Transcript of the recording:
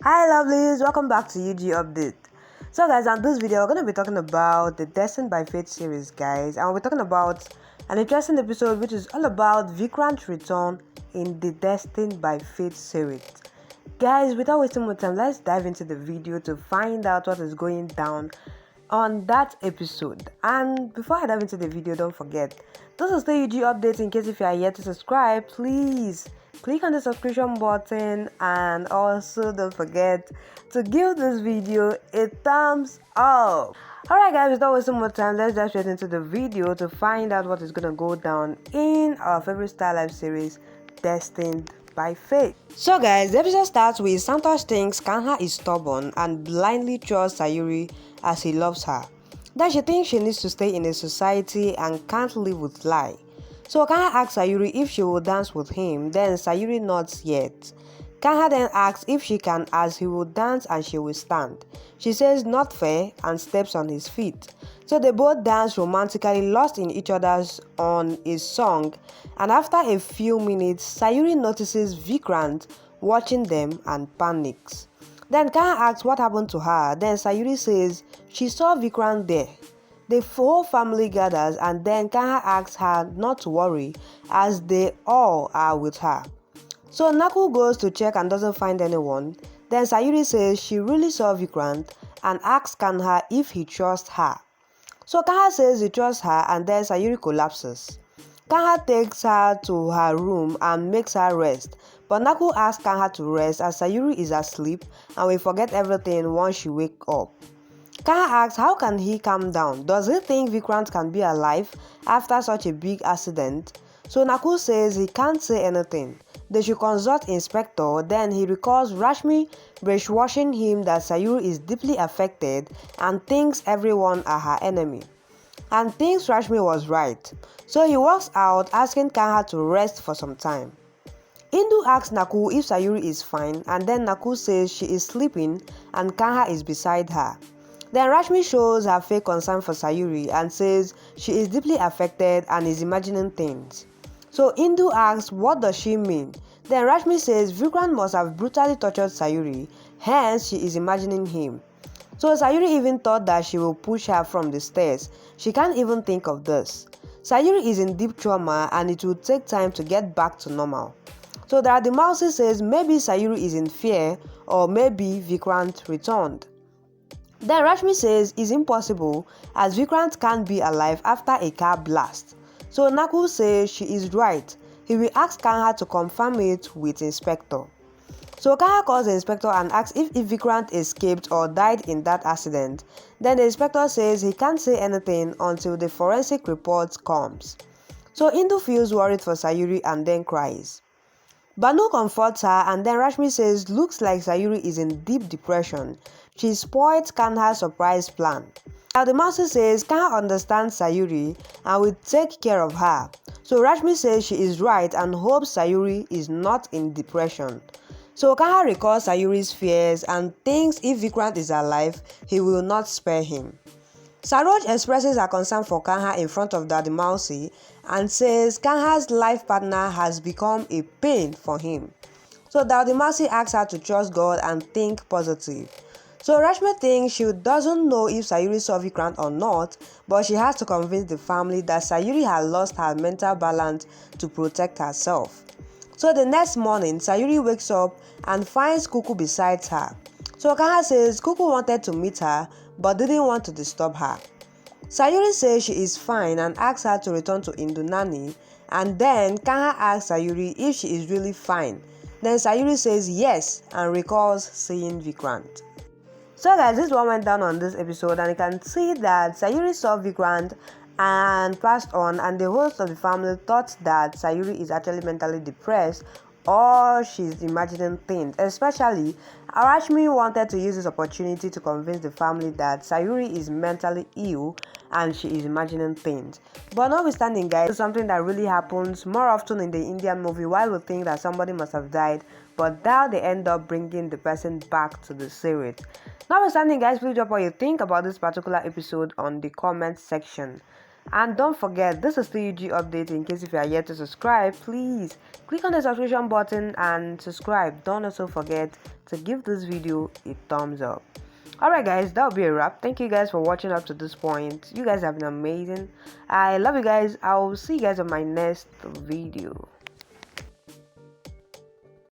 Hi lovelies, welcome back to UG Update. So guys, on this video we're going to be talking about the Destined by Fate series, guys, and we're talking about an interesting episode which is all about Vikrant's return in the Destined by Fate series. Guys, without wasting more time, let's dive into the video to find out what is going down on that episode. And before I dive into the video, don't forget, this is the UG Update. In case if you are yet to subscribe, please click on the subscription button, and also don't forget to give this video a thumbs up. Alright guys, without wasting more time, let's dive straight into the video to find out what is going to go down in our favorite Starlife series, Destined by Fate. So guys, the episode starts with Santosh thinks Kanha is stubborn and blindly trusts Sayuri as he loves her. Then she thinks she needs to stay in a society and can't live with lie. So Kanha asks Sayuri if she will dance with him, then Sayuri nods yet. Kanha then asks if she can, as he will dance and she will stand. She says not fair and steps on his feet. So they both dance romantically, lost in each other's on a song, and after a few minutes, Sayuri notices Vikrant watching them and panics. Then Kanha asks what happened to her, then Sayuri says she saw Vikrant there. The whole family gathers, and then Kanha asks her not to worry as they all are with her. So Naku goes to check and doesn't find anyone. Then Sayuri says she really saw Vikrant and asks Kanha if he trusts her. So Kanha says he trusts her, and then Sayuri collapses. Kanha takes her to her room and makes her rest, but Naku asks Kanha to rest as Sayuri is asleep and will forget everything once she wakes up. Kanha asks how can he calm down? Does he think Vikrant can be alive after such a big accident? So Naku says he can't say anything. They should consult Inspector. Then he recalls Rashmi brainwashing him that Sayuri is deeply affected and thinks everyone are her enemy. And thinks Rashmi was right. So he walks out asking Kanha to rest for some time. Indu asks Naku if Sayuri is fine, and then Naku says she is sleeping and Kanha is beside her. Then Rashmi shows her fake concern for Sayuri and says she is deeply affected and is imagining things. So Indu asks what does she mean? Then Rashmi says Vikrant must have brutally tortured Sayuri, hence she is imagining him. So Sayuri even thought that she will push her from the stairs. She can't even think of this. Sayuri is in deep trauma and it will take time to get back to normal. So the Mousy says maybe Sayuri is in fear or maybe Vikrant returned. Then Rashmi says it's impossible as Vikrant can't be alive after a car blast. So Naku says she is right. He will ask Kanha to confirm it with Inspector. So Kanha calls the Inspector and asks if Vikrant escaped or died in that accident. Then the Inspector says he can't say anything until the forensic report comes. So Indu feels worried for Sayuri and then cries. Banu comforts her, and then Rashmi says looks like Sayuri is in deep depression. She spoiled Kanha's surprise plan. Now the Mousy says Kanha understands Sayuri and will take care of her. So Rashmi says she is right and hopes Sayuri is not in depression. So Kanha recalls Sayuri's fears and thinks if Vikrant is alive, he will not spare him. Saroj expresses her concern for Kanha in front of Daddy Mousy and says Kanha's life partner has become a pain for him. So Daddy Mousy asks her to trust God and think positive. So Rashmi thinks she doesn't know if Sayuri saw Vikrant or not, but she has to convince the family that Sayuri has lost her mental balance to protect herself. So the next morning, Sayuri wakes up and finds Kuku beside her. So Kanha says Kuku wanted to meet her but didn't want to disturb her. Sayuri says she is fine and asks her to return to Indunani, and then Kanha asks Sayuri if she is really fine. Then Sayuri says yes and recalls seeing Vikrant. So guys, this one went down on this episode, and you can see that Sayuri saw Vikrant and passed on, and the host of the family thought that Sayuri is actually mentally depressed or she's imagining things. Especially Rashmi wanted to use this opportunity to convince the family that Sayuri is mentally ill and she is imagining things. But notwithstanding guys, it's something that really happens more often in the Indian movie. While we think that somebody must have died, but now they end up bringing the person back to the series. Notwithstanding guys, please drop what you think about this particular episode on the comment section. And don't forget, this is the UG update. In case if you are yet to subscribe, please click on the subscription button and subscribe. Don't also forget to give this video a thumbs up. Alright guys, that'll be a wrap. Thank you guys for watching up to this point. You guys have been amazing. I love you guys. I'll see you guys on my next video.